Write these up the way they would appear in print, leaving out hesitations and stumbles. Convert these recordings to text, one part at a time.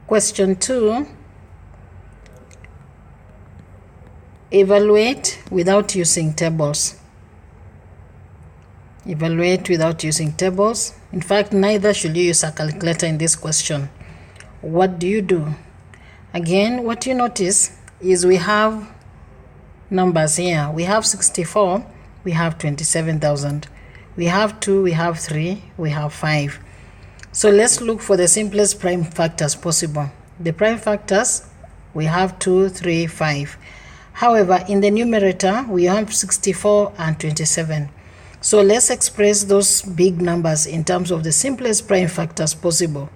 Question 2. Evaluate without using tables. Evaluate without using tables. In fact, neither should you use a calculator in this question. What do? Again, what you notice is we have numbers here. We have 64, we have 27,000. We have 2, we have 3, we have 5. So let's look for the simplest prime factors possible. The prime factors, we have 2, 3, 5. However, in the numerator, we have 64 and 27. So let's express those big numbers in terms of the simplest prime factors possible.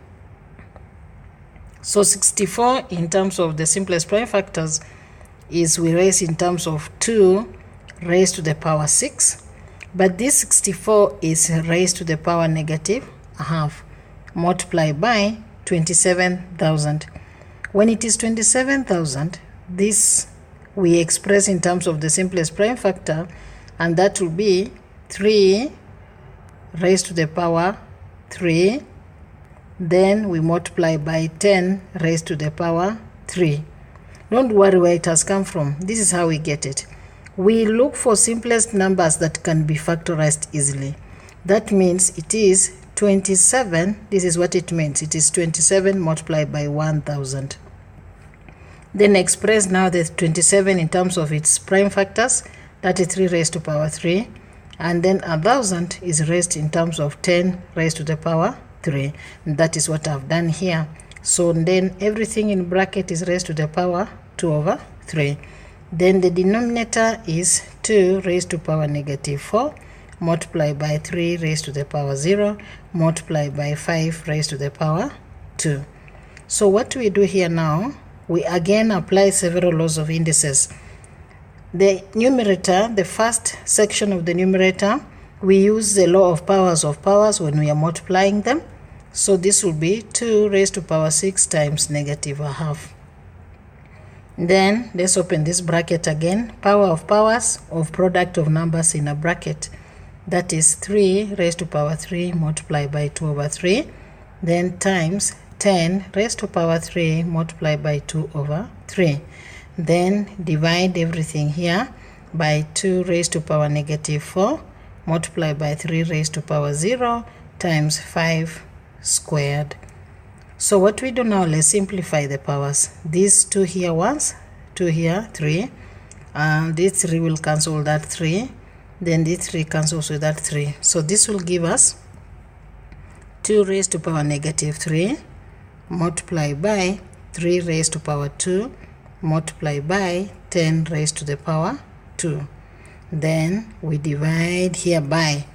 So 64 in terms of the simplest prime factors is we raise in terms of 2 raised to the power 6. But this 64 is raised to the power negative a half multiplied by 27,000. When it is 27,000, this we express in terms of the simplest prime factor, and that will be 3 raised to the power 3. Then we multiply by 10 raised to the power 3. Don't worry where it has come from. This is how we get it. We look for simplest numbers that can be factorized easily. That means it is 27. This is what it means. It is 27 multiplied by 1000. Then express now the 27 in terms of its prime factors. That is 3 raised to power 3. And then 1000 is raised in terms of 10 raised to the power 3. And that is what I've done here. So then everything in bracket is raised to the power 2 over 3. Then the denominator is 2 raised to power negative 4 multiplied by 3 raised to the power 0 multiplied by 5 raised to the power 2. So what we do here now, we again apply several laws of indices. The numerator, the first section of the numerator, we use the law of powers when we are multiplying them. So this will be 2 raised to power 6 times negative a half. Then let's open this bracket again. Power of powers of product of numbers in a bracket. That is 3 raised to power 3 multiplied by 2 over 3. Then times 10 raised to power 3 multiplied by 2 over 3. Then divide everything here by 2 raised to power negative 4 multiplied by 3 raised to power 0 times 5 squared. So what we do now, let's simplify the powers. These 2 here once, 2 here, 3. This 3 will cancel that 3. Then this 3 cancels with that 3. So this will give us 2 raised to power negative 3 multiplied by 3 raised to power 2 multiplied by 10 raised to the power 2. Then we divide here by,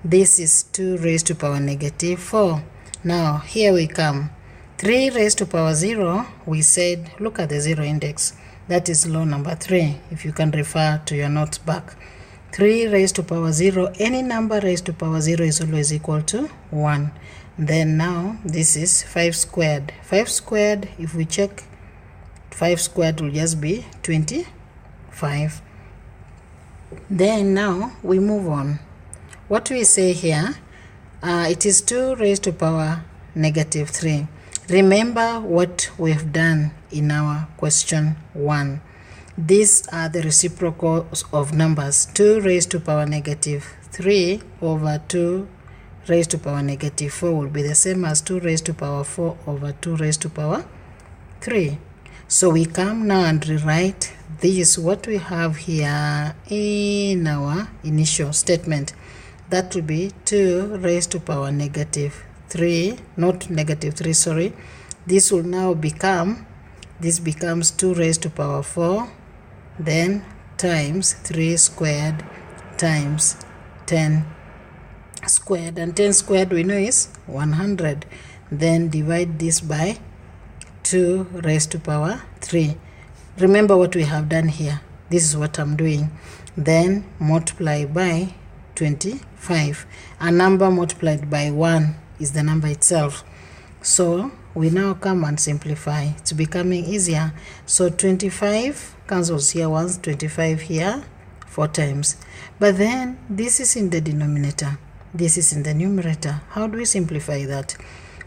this is 2 raised to power negative 4. Now here we come. 3 raised to power 0, we said, look at the 0 index. That is law number 3, if you can refer to your notes back. 3 raised to power 0, any number raised to power 0 is always equal to 1. Then now this is 5 squared. 5 squared, if we check, 5 squared will just be 25. Then now we move on. What we say here, it is 2 raised to power negative 3. Remember what we've done in our question 1. These are the reciprocals of numbers. 2 raised to power negative 3 over 2 raised to power negative 4 will be the same as 2 raised to power 4 over 2 raised to power 3. So we come now and rewrite this, what we have here in our initial statement. That will be 2 raised to power negative 3, not negative 3, sorry. This will now become, this becomes 2 raised to power 4, then times 3 squared times 10 squared. And 10 squared we know is 100. Then divide this by 2 raised to power 3. Remember what we have done here. This is what I'm doing. Then multiply by 25. A number multiplied by 1 is the number itself. So we now come and simplify. It's becoming easier. So 25 cancels here once, 25 here 4 times. But then this is in the denominator, this is in the numerator. How do we simplify that?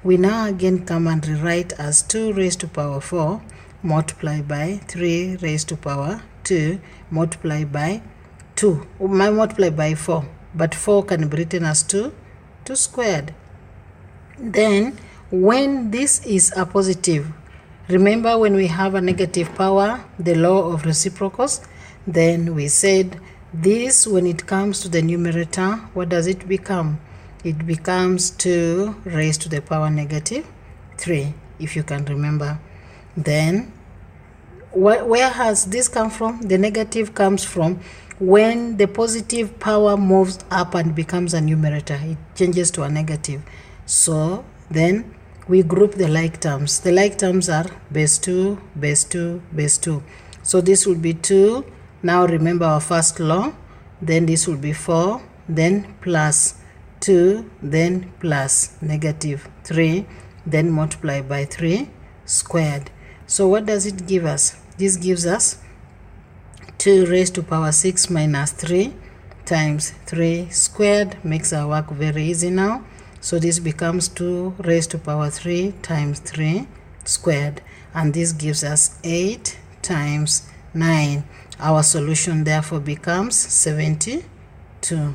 we now again come and rewrite as 2 raised to power 4 multiplied by 3 raised to power 2 multiplied by 2, multiplied by 4, but 4 can be written as 2 squared. Then when this is a positive, remember when we have a negative power, the law of reciprocals, then we said this, when it comes to the numerator, what does it become? It becomes 2 raised to the power negative 3, if you can remember. Then where has this come from? The negative comes from when the positive power moves up and becomes a numerator, it changes to a negative. So then we group the like terms. The like terms are base 2, base 2, base 2. So this will be 2. Now remember our first law. Then this will be 4, then plus 2, then plus negative 3, then multiply by 3 squared. So what does it give us? This gives us 2 raised to power 6 minus 3 times 3 squared. Makes our work very easy now. So this becomes 2 raised to power 3 times 3 squared. And this gives us 8 times 9. Our solution therefore becomes 72.